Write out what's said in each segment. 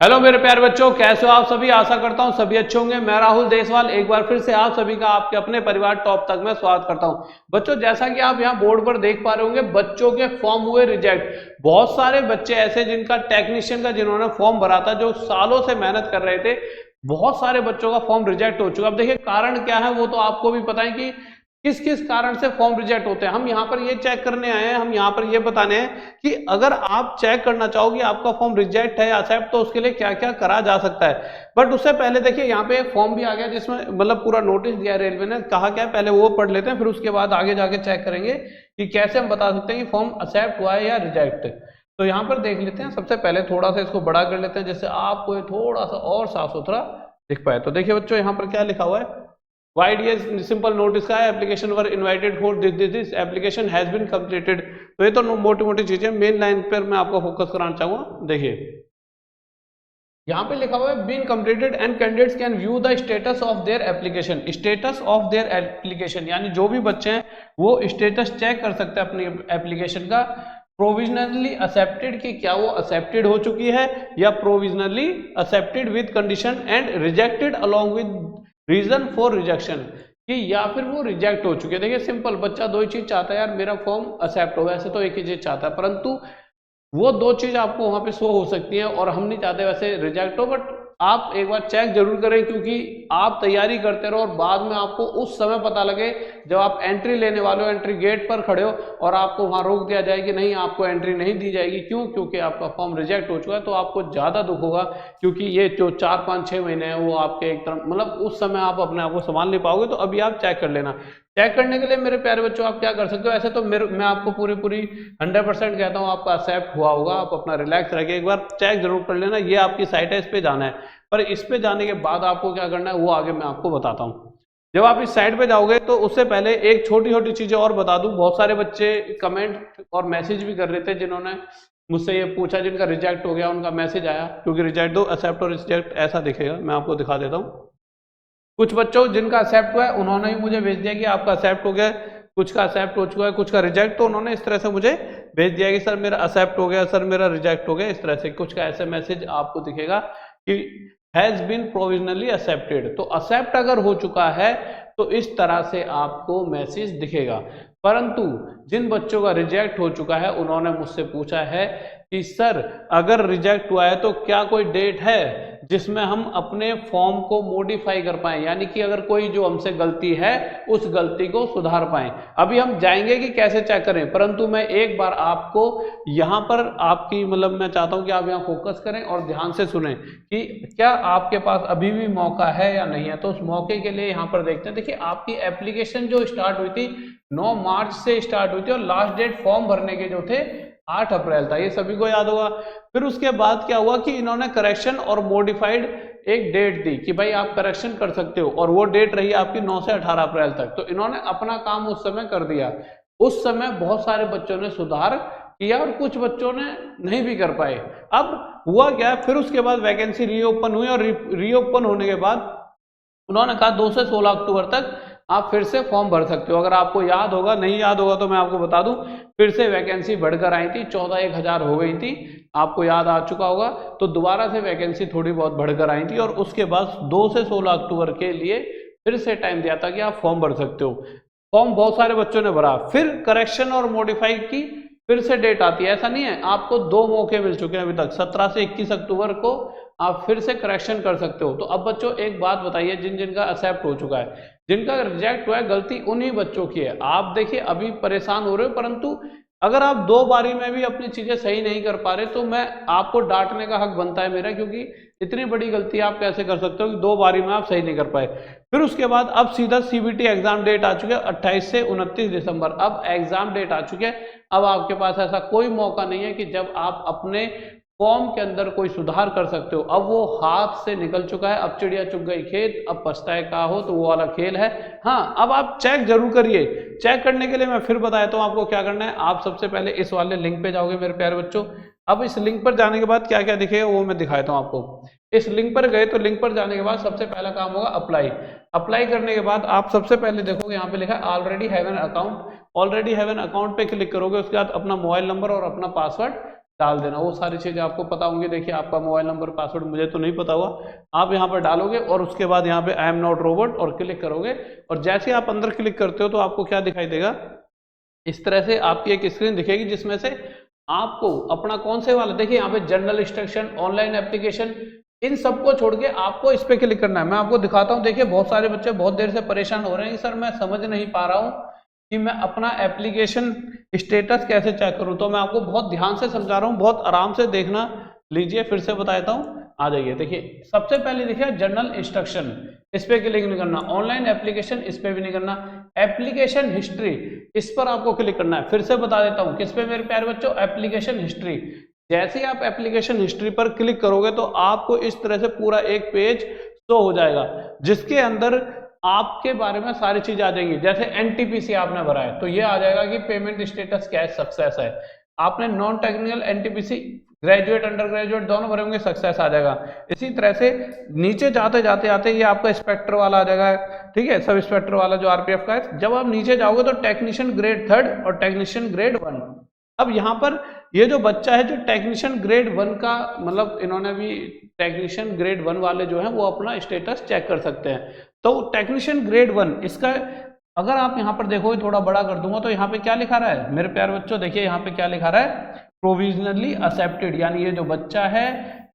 Hello मेरे प्यारे बच्चों, कैसे हो आप सभी। आशा करता हूं सभी अच्छे होंगे। मैं राहुल देसवाल एक बार फिर से आप सभी का आपके अपने परिवार टॉप तक में स्वागत करता हूं। बच्चों, जैसा कि आप यहां बोर्ड पर देख पा रहे होंगे, बच्चों के फॉर्म हुए रिजेक्ट। बहुत सारे बच्चे ऐसे जिनका टेक्नीशियन का जिन्होंने फॉर्म भरा था, जो सालों से मेहनत कर रहे थे, बहुत सारे बच्चों का फॉर्म रिजेक्ट हो चुका। अब देखिए कारण क्या है वो तो आपको भी पता है कि किस किस कारण से फॉर्म रिजेक्ट होते हैं। हम यहाँ पर ये चेक करने आए हैं, हम यहाँ पर ये बताने हैं कि अगर आप चेक करना चाहोगे आपका फॉर्म रिजेक्ट है या एक्सेप्ट, तो उसके लिए क्या क्या करा जा सकता है। बट उससे पहले देखिए यहाँ पे एक फॉर्म भी आ गया जिसमें मतलब पूरा नोटिस दिया रेलवे ने, कहा क्या है पहले वो पढ़ लेते हैं, फिर उसके बाद आगे जाके चेक करेंगे कि कैसे हम बता सकते हैं कि फॉर्म एक्सेप्ट हुआ है या रिजेक्ट। तो यहाँ पर देख लेते हैं। सबसे पहले थोड़ा सा इसको बड़ा कर लेते हैं जिससे आपको ये थोड़ा सा और साफ सुथरा दिख पाए। तो देखिए बच्चों, यहाँ पर क्या लिखा हुआ है, वाइड ये सिंपल नोटिस का है, application were invited for this application has been completed. तो ये तो मोटी मोटी चीजें, मेन लाइन पर मैं आपको फोकस कराना चाहूंगा। देखिए यहाँ पे लिखा हुआ है been completed and candidates can view the status of their application. Status of their application यानी जो भी बच्चे हैं वो स्टेटस चेक कर सकते हैं अपनी एप्लीकेशन का। प्रोविजनली एक्सेप्टेड कि क्या वो एक्सेप्टेड हो चुकी है, या provisionally accepted with condition and rejected along with reason for rejection, कि या फिर वो रिजेक्ट हो चुके हैं। देखिए सिंपल, बच्चा दो ही चीज चाहता है, यार मेरा फॉर्म एक्सेप्ट हो। वैसे तो एक ही चीज चाहता है, परंतु वो दो चीज आपको वहां पे शो हो सकती है, और हम नहीं चाहते वैसे रिजेक्ट हो। बट आप एक बार चेक जरूर करें, क्योंकि आप तैयारी करते रहो और बाद में आपको उस समय पता लगे जब आप एंट्री लेने वाले हो, एंट्री गेट पर खड़े हो, और आपको वहां रोक दिया जाए कि नहीं आपको एंट्री नहीं दी जाएगी। क्यों? क्योंकि आपका फॉर्म रिजेक्ट हो चुका है। तो आपको ज्यादा दुख होगा, क्योंकि ये जो 4 5 6 महीने हैं वो आपके एक तरफ मतलब उस समय आप अपने आप को संभाल नहीं पाओगे। तो अभी आप चेक कर लेना। चेक करने के लिए मेरे प्यारे बच्चों आप क्या कर सकते हो, ऐसे तो मैं आपको पूरी पूरी 100% कहता हूँ आपका एक्सेप्ट हुआ होगा। आप अपना रिलैक्स रखिए, एक बार चेक जरूर कर लेना। ये आपकी साइट है, इस पे जाना है, पर इस पे जाने के बाद आपको क्या करना है वो आगे मैं आपको बताता हूँ। जब आप इस साइट पे जाओगे तो उससे पहले एक छोटी छोटी चीजें और बता दूं। बहुत सारे बच्चे कमेंट और मैसेज भी कर रहे थे जिन्होंने मुझसे ये पूछा, जिनका रिजेक्ट हो गया उनका मैसेज आया, क्योंकि रिजेक्ट दो एक्सेप्ट और रिजेक्ट ऐसा दिखेगा। मैं आपको दिखा देता हूँ। कुछ बच्चों जिनका एक्सेप्ट हुआ है उन्होंने ही मुझे भेज दिया कि आपका एक्सेप्ट हो गया है, कुछ का एक्सेप्ट हो चुका है, कुछ का रिजेक्ट। तो उन्होंने इस तरह से मुझे भेज दिया कि सर मेरा एक्सेप्ट हो गया, सर मेरा रिजेक्ट हो गया। इस तरह से कुछ का ऐसे मैसेज आपको दिखेगा कि हैज बीन प्रोविजनली एक्सेप्टेड। तो एक्सेप्ट अगर हो चुका है तो इस तरह से आपको मैसेज दिखेगा। परंतु जिन बच्चों का रिजेक्ट हो चुका है उन्होंने मुझसे पूछा है कि सर अगर रिजेक्ट हुआ है तो क्या कोई डेट है जिसमें हम अपने फॉर्म को मॉडिफाई कर पाएं, यानी कि अगर कोई जो हमसे गलती है उस गलती को सुधार पाएं। अभी हम जाएंगे कि कैसे चेक करें, परंतु मैं एक बार आपको यहां पर आपकी मतलब मैं चाहता हूं कि आप यहां फोकस करें और ध्यान से सुने कि क्या आपके पास अभी भी मौका है या नहीं है। तो उस मौके के लिए यहां पर देखते हैं। देखिए आपकी एप्लीकेशन जो स्टार्ट हुई थी 9 मार्च से स्टार्ट हुई थी, और लास्ट डेट फॉर्म भरने के जो थे 8 अप्रैल था, ये सभी को याद होगा। फिर उसके बाद क्या हुआ कि इन्होंने करेक्शन और मॉडिफाइड एक डेट दी कि भाई आप करेक्शन कर सकते हो, और वो डेट रही आपकी 9 से 18 अप्रैल तक। तो इन्होंने अपना काम उस समय कर दिया। उस समय बहुत सारे बच्चों ने सुधार किया और कुछ बच्चों ने नहीं भी कर पाए। अब हुआ क्या, फिर उसके बाद वैकेंसी रीओपन हुई, और रीओपन होने के बाद उन्होंने कहा 2 से 16 अक्टूबर तक आप फिर से फॉर्म भर सकते हो। अगर आपको याद होगा, नहीं याद होगा तो मैं आपको बता दूं, फिर से वैकेंसी बढ़कर आई थी, 14,000 हो गई थी, आपको याद आ चुका होगा। तो दोबारा से वैकेंसी थोड़ी बहुत बढ़कर आई थी, और उसके बाद 2 से 16 अक्टूबर के लिए फिर से टाइम दिया था कि आप फॉर्म भर सकते हो। फॉर्म बहुत सारे बच्चों ने भरा, फिर करेक्शन और मॉडिफाई की फिर से डेट आती है। ऐसा नहीं है, आपको 2 मौके मिल चुके हैं अभी तक। 17 से 21 अक्टूबर को आप फिर से करेक्शन कर सकते हो। तो अब बच्चों एक बात बताइए, जिन जिनका एक्सेप्ट हो चुका है, जिनका रिजेक्ट हुआ है, गलती उन्हीं बच्चों की है। आप देखिए अभी परेशान हो रहे हो, परंतु अगर आप 2 बारी में भी अपनी चीजें सही नहीं कर पा रहे तो मैं आपको डांटने का हक बनता है मेरा, क्योंकि इतनी बड़ी गलती आप कैसे कर सकते हो कि 2 बारी में आप सही नहीं कर पाए। फिर उसके बाद अब सीधा सीबीटी एग्जाम डेट आ चुकी है 28 से 29 दिसंबर। अब एग्जाम डेट आ चुकी है। अब आपके पास ऐसा कोई मौका नहीं है कि जब आप अपने फॉर्म के अंदर कोई सुधार कर सकते हो। अब वो हाथ से निकल चुका है, अब चिड़िया चुग गई खेत, अब पछताए का हो, तो वो वाला खेल है। हाँ, अब आप चेक जरूर करिए। चेक करने के लिए मैं फिर बताता हूँ आपको क्या करना है। आप सबसे पहले इस वाले लिंक पे जाओगे मेरे प्यारे बच्चों। अब इस लिंक पर जाने के बाद क्या क्या दिखेगा वो मैं दिखाता हूँ आपको। इस लिंक पर गए तो लिंक पर जाने के बाद सबसे पहला काम होगा अप्लाई। अप्लाई करने के बाद आप सबसे पहले देखोगे यहाँ पे लिखा है already have an account. Already have an account पे क्लिक करोगे, उसके बाद अपना मोबाइल नंबर और अपना पासवर्ड डाल देना, वो सारी चीजें आपको पता होंगी। देखिए आपका मोबाइल नंबर पासवर्ड मुझे तो नहीं पता हुआ, आप यहाँ पर डालोगे और उसके बाद यहाँ पे आई एम नॉट रोबोट और क्लिक करोगे, और जैसे आप अंदर क्लिक करते हो तो आपको क्या दिखाई देगा, इस तरह से आपकी एक स्क्रीन दिखेगी जिसमें से आपको अपना कौन से वाला, देखिए यहाँ पे जनरल इंस्ट्रक्शन, ऑनलाइन एप्लीकेशन, इन सबको छोड़ के आपको इस पे क्लिक करना है। मैं आपको दिखाता हूँ। देखिए बहुत सारे बच्चे बहुत देर से परेशान हो रहे हैं कि सर मैं समझ नहीं पा रहा हूँ कि मैं अपना एप्लीकेशन स्टेटस कैसे चेक करूँ। तो मैं आपको बहुत ध्यान से समझा रहा हूँ, बहुत आराम से देखना। लीजिए फिर से बता देता हूँ, आ जाइए। देखिए सबसे पहले देखिए जनरल इंस्ट्रक्शन, इस पे क्लिक नहीं करना। ऑनलाइन एप्लीकेशन, इस पे भी नहीं करना। एप्लीकेशन हिस्ट्री, इस पर आपको क्लिक करना है। फिर से बता देता हूँ किस पे मेरे प्यारे बच्चों, एप्लीकेशन हिस्ट्री। जैसे ही आप एप्लीकेशन हिस्ट्री पर क्लिक करोगे तो आपको इस तरह से पूरा एक पेज शो हो जाएगा जिसके अंदर आपके बारे में सारी चीजें आ जाएंगी। जैसे एनटीपीसी आपने भरा है तो ये आ जाएगा कि पेमेंट स्टेटस क्या है, सक्सेस है। आपने non technical NTPC, graduate under graduate दोनों भरे होंगे, सक्सेस आ जाएगा। इसी तरह से नीचे जाते जाते आते ये आपका इंस्पेक्टर वाला आ जाएगा, ठीक है, सब इंस्पेक्टर वाला जो आरपीएफ का है। जब आप नीचे जाओगे तो टेक्नीशियन ग्रेड 3 और टेक्नीशियन ग्रेड 1। अब यहाँ पर ये जो बच्चा है जो टेक्नीशियन ग्रेड 1 का, मतलब इन्होंने भी टेक्नीशियन ग्रेड 1 वाले जो है वो अपना स्टेटस चेक कर सकते हैं। तो टेक्नीशियन ग्रेड 1 इसका, अगर आप यहाँ पर देखोगे, थोड़ा बड़ा कर दूंगा तो यहाँ पे क्या लिखा रहा है मेरे प्यारे बच्चों, देखिए यहाँ पे क्या लिखा रहा है, प्रोविजनली एक्सेप्टेड, यानी ये जो बच्चा है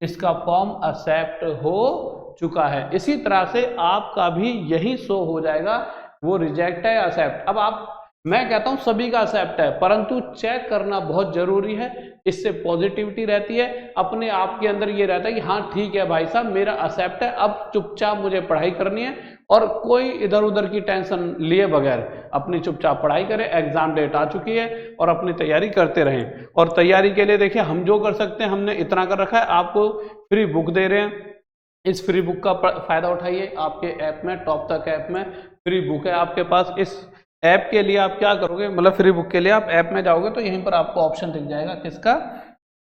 इसका फॉर्म एक्सेप्ट हो चुका है। इसी तरह से आपका भी यही शो हो जाएगा, वो रिजेक्ट है एक्सेप्ट। अब आप, मैं कहता हूं सभी का एक्सेप्ट है, परंतु चेक करना बहुत जरूरी है, इससे पॉजिटिविटी रहती है, अपने आप के अंदर ये रहता है कि हाँ ठीक है भाई साहब मेरा एक्सेप्ट है, अब चुपचाप मुझे पढ़ाई करनी है और कोई इधर उधर की टेंशन लिए बगैर अपनी चुपचाप पढ़ाई करें। एग्जाम डेट आ चुकी है और अपनी तैयारी करते रहें। और तैयारी के लिए देखिए हम जो कर सकते हैं हमने इतना कर रखा है, आपको फ्री बुक दे रहे हैं, इस फ्री बुक का फायदा उठाइए। आपके ऐप में, टॉप तक ऐप में फ्री बुक है आपके पास। इस ऐप के लिए आप क्या करोगे, मतलब फ्री बुक के लिए आप ऐप में जाओगे तो यहीं पर आपको ऑप्शन दिख जाएगा किसका,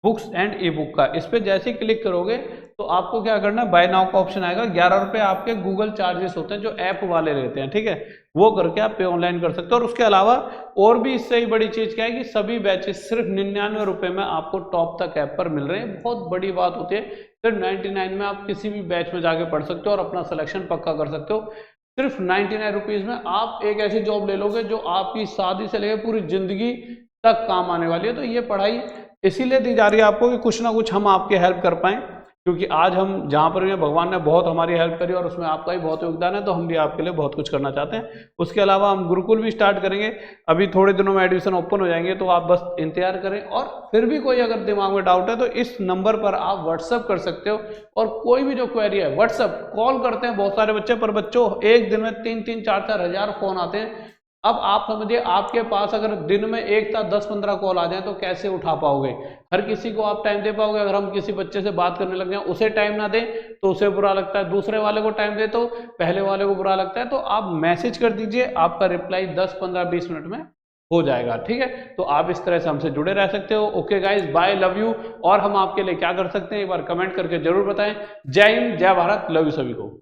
बुक्स एंड ई बुक का। इस पे जैसे ही क्लिक करोगे तो आपको क्या करना है, बाय नाउ का ऑप्शन आएगा। 11 रुपए आपके गूगल चार्जेस होते हैं जो ऐप वाले रहते हैं, ठीक है, वो करके आप पे ऑनलाइन कर सकते हो। और उसके अलावा और भी इससे ही बड़ी चीज क्या है कि सभी बैचेस सिर्फ 99 रुपए में आपको टॉप तक ऐप पर मिल रहे हैं। बहुत बड़ी बात होती है, सिर्फ 99 में आप किसी भी बैच में जाके पढ़ सकते हो और अपना सिलेक्शन पक्का कर सकते हो। सिर्फ 99 रुपीज में आप एक ऐसी जॉब ले लोगे जो आपकी शादी से लेकर पूरी जिंदगी तक काम आने वाली है। तो ये पढ़ाई इसीलिए दी जा रही है आपको कि कुछ ना कुछ हम आपके हेल्प कर पाएं, क्योंकि आज हम जहां पर भी, भगवान ने बहुत हमारी हेल्प करी और उसमें आपका भी बहुत योगदान है, तो हम भी आपके लिए बहुत कुछ करना चाहते हैं। उसके अलावा हम गुरुकुल भी स्टार्ट करेंगे, अभी थोड़े दिनों में एडमिशन ओपन हो जाएंगे, तो आप बस इंतजार करें। और फिर भी कोई अगर दिमाग में डाउट है तो इस नंबर पर आप व्हाट्सअप कर सकते हो, और कोई भी जो क्वेरी है व्हाट्सअप, कॉल करते हैं बहुत सारे बच्चे, पर बच्चों एक दिन में 3-3, 4-4 हजार फोन आते हैं। अब आप समझिए आपके पास अगर दिन में एक साथ 10-15 कॉल आ जाए तो कैसे उठा पाओगे, हर किसी को आप टाइम दे पाओगे। अगर हम किसी बच्चे से बात करने लग जाए, उसे टाइम ना दें तो उसे बुरा लगता है, दूसरे वाले को टाइम दे तो पहले वाले को बुरा लगता है। तो आप मैसेज कर दीजिए, आपका रिप्लाई 10, 15, 20 मिनट में हो जाएगा, ठीक है। तो आप इस तरह से हमसे जुड़े रह सकते हो। Okay guys, bye, love you. और हम आपके लिए क्या कर सकते हैं एक बार कमेंट करके जरूर बताएं। जय हिंद, जय भारत, लव यू सभी को।